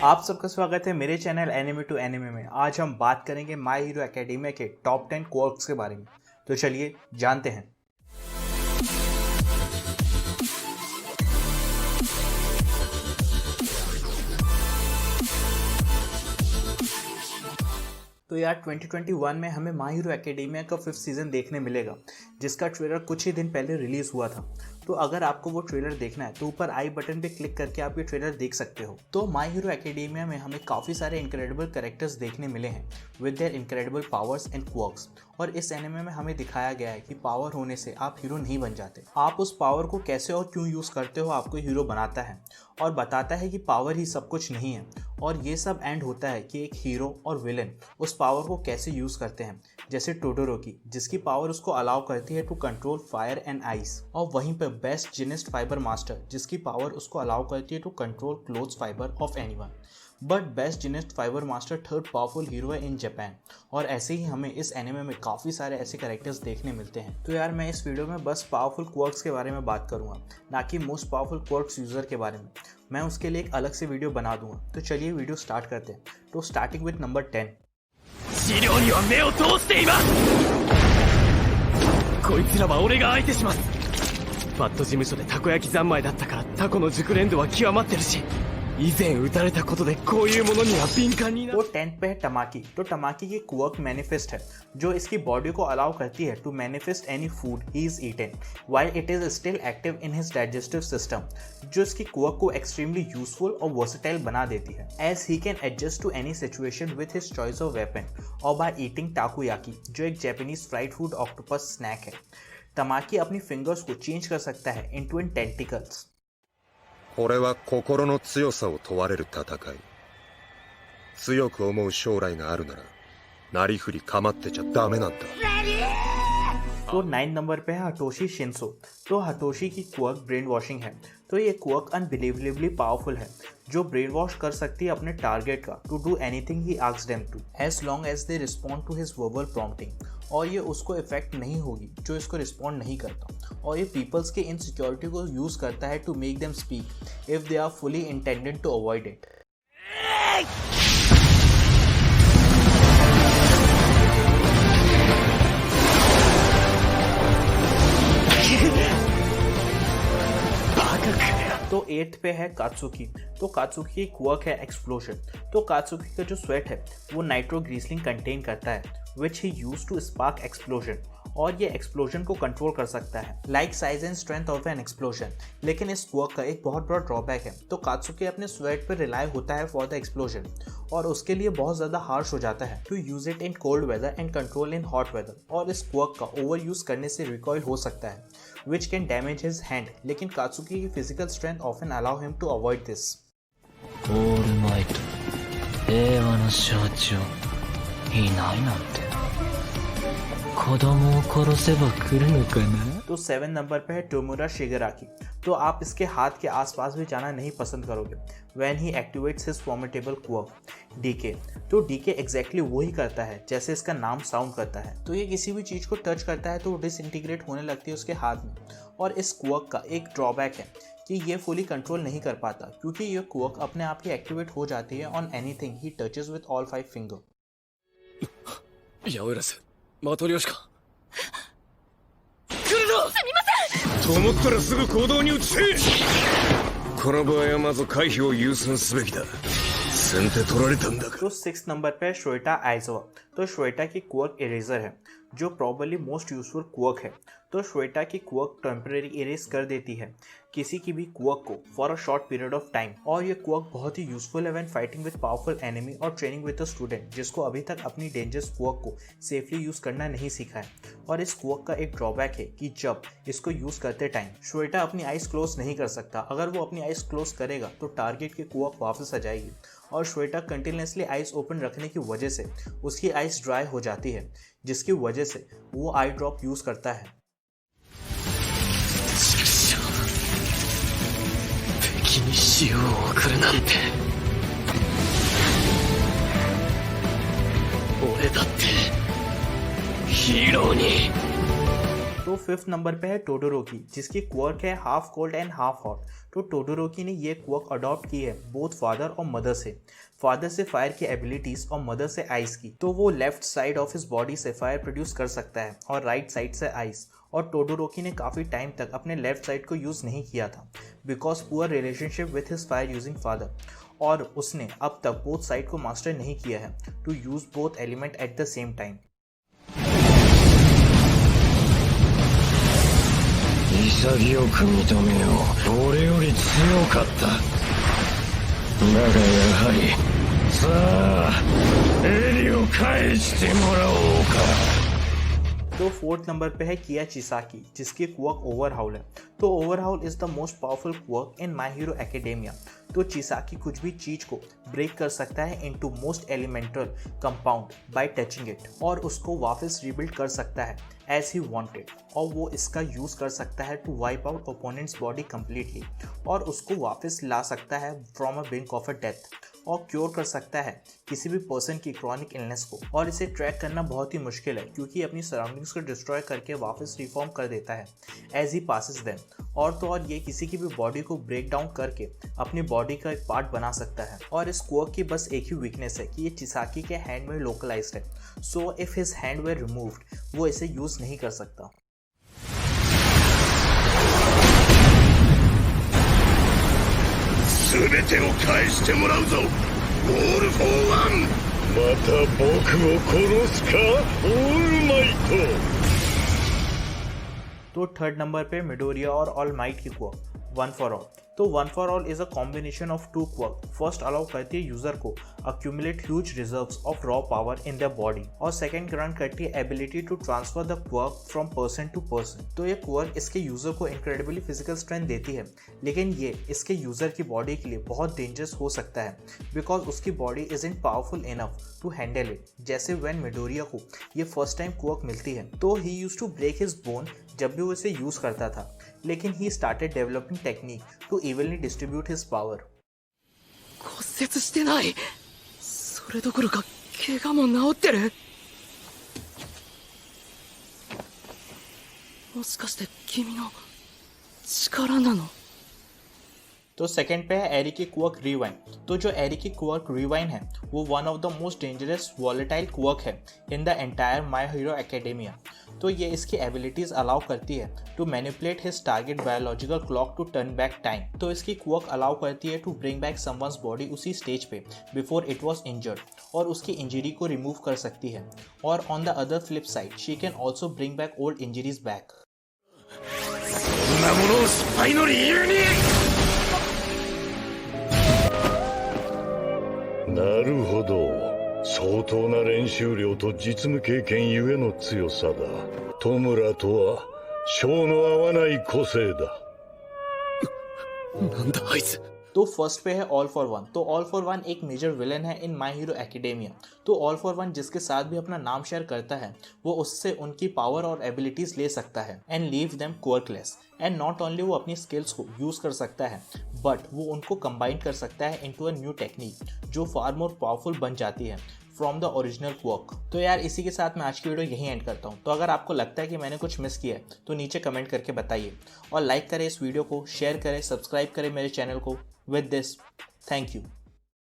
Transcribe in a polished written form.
आप सबका स्वागत है मेरे चैनल एनिमे टू एनिमे में। आज हम बात करेंगे माय हीरो एकेडेमिया के टॉप 10 क्वर्क्स के बारे में। तो चलिए जानते हैं। तो यार 2021 में हमें माय हीरो एकेडेमिया का 5th सीज़न देखने मिलेगा, जिसका ट्रेलर कुछ ही दिन पहले रिलीज़ हुआ था। तो अगर आपको वो ट्रेलर देखना है तो ऊपर आई बटन पे क्लिक करके आप ये ट्रेलर देख सकते हो। तो माय हीरो एकेडेमिया में हमें काफ़ी सारे इनक्रेडिबल कैरेक्टर्स देखने मिले हैं with their incredible powers and quirks. और इस एनिमे में हमें दिखाया गया है कि पावर होने से आप हीरो नहीं बन जाते, आप उस पावर को कैसे और क्यों यूज़ करते हो आपको हीरो बनाता है और बताता है कि पावर ही सब कुछ नहीं है। और ये सब एंड होता है कि एक हीरो और विलेन उस पावर को कैसे यूज़ करते हैं, जैसे टोडोरोकी जिसकी पावर उसको अलाउ करती है to control fire and ice, और वहीं पर बेस्ट जिनिस्ट फाइबर मास्टर जिसकी पावर उसको अलाउ करती है to control clothes fibre of anyone. But Best Jeanist fibre master third powerful hero है इन जापान। और ऐसे ही हमें इस एनिमे में काफ़ी सारे ऐसे कैरेक्टर्स देखने मिलते हैं। तो यार मैं इस वीडियो में बस पावरफुल क्वर्क्स के बारे में बात करूंगा, ना कि मोस्ट पावरफुल क्वर्क्स यूज़र के बारे में। मैं उसके लिए एक अलग से वीडियो बना दूंगा। तो चलिए वीडियो स्टार्ट करते हैं। तो स्टार्टिंग विद नंबर 10। こいつらは俺が相手します。バッド事務所でたこ焼き三昧だったからタコの熟練度は極まってるし、以前撃たれたことでこういうものには敏感になる。तो 10th पे है टमाकी। तो टमाकी की क्वर्क मैनिफेस्ट है जो इसकी बॉडी को अलाउ करती है to manifest any food he is eaten while it is still active in his digestive system, जो इसकी क्वर्क को एक्सट्रीमली यूजफुल और वर्सेटाइल बना देती है as he can adjust to any situation with his choice of weapon और by eating takoyaki, जो एक Japanese fried food octopus snack है। टमाकी अपनी फिंगर्स को चेंज कर सकता है इनटू एन टेंटिकल्स। これは心の強さを問われる戦い。強く思う将来があるなら、なりふり構ってちゃダメなんだ。तो 9 नंबर पे है हटोशी शिंसो। तो हटोशी की क्वर्क ब्रेन वॉशिंग है। तो ये क्वर्क अनबिलीवेबली पावरफुल है जो ब्रेन वॉश कर सकती है अपने टारगेट का to do anything he asks them to, as long as they respond to his verbal prompting. और ये उसको इफेक्ट नहीं होगी जो इसको रिस्पॉन्ड नहीं करता। और ये पीपल्स के इनसिक्योरिटी को यूज़ करता है to make them speak if they are fully intended to avoid it. तो 8th पे है कात्सुकी। तो कात्सुकी की क्वर्क है एक्सप्लोजन। तो कात्सुकी का जो स्वेट है वो नाइट्रोग्लिसरीन कंटेन करता है विच ही यूज टू स्पार्क एक्सप्लोजन, और ये एक्सप्लोजन को कंट्रोल कर सकता है like size and strength of N explosion. लेकिन इस क्वर्क का एक बहुत बड़ा ड्रॉबैक है। तो कात्सुकी अपने स्वेट पर रिलाई होता है फॉर द एक्सप्लोजन और उसके लिए बहुत ज़्यादा हार्श हो जाता है to use it in cold weather and control in hot weather. और इस क्वर्क का ओवर यूज करने से रिकॉइल हो सकता है which can damage his hand, लेकिन कात्सुकी की physical strength often allow him to avoid this. オールマイト平和の象徴いないなんて子供を殺せば来るのかな。तो 7 नंबर पे है टोमुरा शिगेराकी। तो आप इसके हाथ के आसपास भी जाना नहीं पसंद करोगे when he activates his formidable quirk decay. तो डीके एग्जैक्टली वही करता है जैसे इसका नाम साउंड करता है। तो ये किसी भी चीज़ को टच करता है तो वो डिसइंटीग्रेट होने लगती है उसके हाथ में। और इस क्वर्क का एक ड्रॉबैक है कि ये फुली कंट्रोल नहीं कर पाता क्योंकि ये क्वर्क अपने आप ही एक्टिवेट हो जाती है on anything he touches with all 5 finger. ヤウラス、マトリョシカ。来るぞ。すみません。と思ったらすぐ行動に移せ。この場合はまず回避を優先すべきだ。先手取られたんだから。तो 6 नंबर पे है श्वेटा आइजवा। तो श्वेटा की क्वर्क इरेजर है जो प्रॉबली मोस्ट यूजफुल क्वर्क है। तो श्वेटा की क्वर्क टेम्परेरी इरेज कर देती है किसी की भी क्वर्क को for a short period of time. और ये क्वर्क बहुत ही यूजफुल है when fighting with powerful enemy और ट्रेनिंग विद अ स्टूडेंट जिसको अभी तक अपनी डेंजरस क्वर्क को सेफली यूज करना नहीं सीखा है। और इस क्वर्क का एक ड्रॉबैक है कि जब इसको यूज करते टाइम श्वेटा अपनी आइज क्लोज नहीं कर सकता। अगर वो अपनी आइज क्लोज करेगा तो टारगेट की क्वर्क वापस आ जाएगी और श्वेटा कंटिन्यूसली आइज ओपन रखने की वजह से उसकी आइज ड्राई हो जाती है, जिसकी वजह से वो आई ड्रॉप यूज करता है। 敵に塩を送るなんて俺だってヒーローに तो 5th नंबर पे है टोडोरोकी, जिसकी क्वर्क है half cold and half hot. तो टोडोरोकी ने ये क्वर्क अडॉप्ट की है बोथ फादर और मदर से। फादर से फायर की एबिलिटीज और मदर से आइस की। तो वो left side of his body से फायर प्रोड्यूस कर सकता है और राइट साइड से आइस। और टोडोरोकी ने काफ़ी टाइम तक अपने लेफ्ट साइड को यूज़ नहीं किया था because poor relationship with his fire using father, और उसने अब तक बोथ साइड को मास्टर नहीं किया है to use both element at the same time. 潔く認めよう。俺より強かった。だがやはりさあエリを返してもらおうか。तो 4th नंबर पे है किया चिसाकी, जिसकी क्वर्क ओवरहाउल है। तो overhaul is the most powerful quirk in My Hero Academia. तो चिसाकी कुछ भी चीज को ब्रेक कर सकता है into most elemental compound bye touching it, और उसको वापस रिबिल्ड कर सकता है एज ही वांटेड, और वो इसका यूज कर सकता है to wipe out opponent's body completely, और उसको वापस ला सकता है from a brink of a death, और क्योर कर सकता है किसी भी पर्सन की क्रॉनिक इलनेस को। और इसे ट्रैक करना बहुत ही मुश्किल है क्योंकि अपनी सराउंडिंग्स को डिस्ट्रॉय करके वापस रिफॉर्म कर देता है एज ही पासिस देम। और तो और ये किसी की भी बॉडी को ब्रेक डाउन करके अपनी बॉडी का एक पार्ट बना सकता है। और इस क्वर्क की बस एक ही वीकनेस है कि ये चिसाकी के हैंड में लोकलाइज्ड है, so if his hand were removed वो इसे यूज नहीं कर सकता। 全てを返してもらうぞ、オール・フォー・ワン。また僕を殺すか、オールマイト。तो 3rd नंबर पे मिडोरिया और ऑल माइट की क्वर्क वन फॉर ऑल। तो one for all is a combination of two quirk. First allow करती है यूजर को accumulate huge reserves of raw power in their body, और सेकंड ग्रांट करती है ability to transfer the quirk from person to person. तो ये quirk इसके user को इनक्रेडिबली फिजिकल स्ट्रेंथ देती है, लेकिन ये इसके यूजर की बॉडी के लिए बहुत डेंजरस हो सकता है बिकॉज उसकी body is in powerful enough to handle it. जैसे व्हेन मिडोरिया को ये फर्स्ट टाइम क्वर्क मिलती है तो he used to break his bone जब भी वो इसे यूज करता था, लेकिन he started developing technique to evenly distribute his power. 骨折してない。それどころか怪我も治ってる。もしかして君の力なの？ तो सेकंड पे है एरी की क्वर्क रिवाइन। तो जो एरी की क्वर्क रिवाइन है वो one of the most dangerous volatile quirk है in the entire My Hero Academia. तो ये इसकी एबिलिटीज अलाउ करती है to manipulate his target biological clock to turn back time. तो इसकी क्वर्क अलाउ करती है to bring back someone's body उसी स्टेज पे बिफोर इट वाज इंजर्ड, और उसकी इंजरी को रिमूव कर सकती है। और on the other flip side she can also bring back old injuries back. そんなものを失敗の理由に。なるほど、相当な練習量と実務経験ゆえの強さだ。戸村とは性の合わない個性だ。なんだあいつ。 तो फर्स्ट पे है ऑल फॉर वन। तो ऑल फॉर वन एक मेजर विलन है इन माय हीरो एकेडेमिया। तो ऑल फॉर वन जिसके साथ भी अपना नाम शेयर करता है वो उससे उनकी पावर और एबिलिटीज ले सकता है and leave them quirkless. And not only वो अपनी स्किल्स को यूज कर सकता है बट वो उनको कंबाइन कर सकता है इनटू अ न्यू टेक्निक जो फार मोर पावरफुल बन जाती है फ्रॉम द ओरिजिनल क्वर्क। तो यार इसी के साथ मैं आज की वीडियो यहीं एंड करता हूँ। तो अगर आपको लगता है कि मैंने कुछ मिस किया है तो नीचे कमेंट करके बताइए, और लाइक करें इस वीडियो को, शेयर करें, सब्सक्राइब करें मेरे चैनल को। With this, thank you.